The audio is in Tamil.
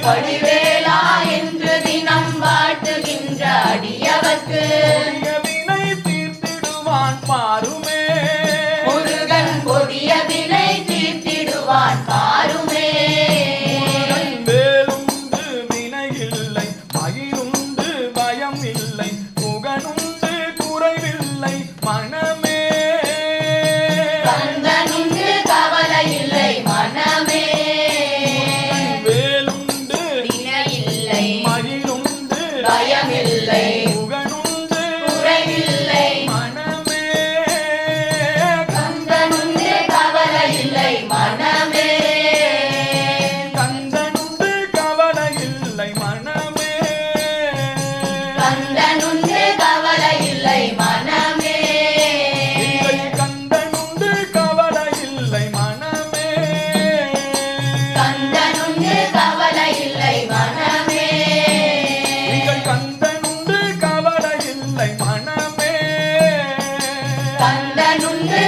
வடிவேலா என்று தினம் வாட்டுகின்ற அடியவர்க்கு வினை தீர்த்திடுவான் பாருமே முருகன் கொடிய வினை தீர்த்திடுவான் பாருமே வேலுண்டு வினை இல்லை மயிருண்டு பயம் இல்லை புகனுண்டு குறைவில்லை மனமே கந்தனுண்டு கவலை இல்லை மனமே வேலுண்டு வினை இல்லை மயிருண்டு பயமில்லை புகனுண்டு குறைவில்லை மனமே கந்தனுண்டு கவலை இல்லை மனமே கந்தனுண்டு கவலை இல்லை மனமே கந்தனுண்டு கவலை இல்லை மனமே கந்தனுண்டு கவலை இல்லை மனமே கந்தனுண்டு கவலை இல்லை மனமே கந்தனுண்டு கவலை இல்லை மனமே கந்தனுண்டு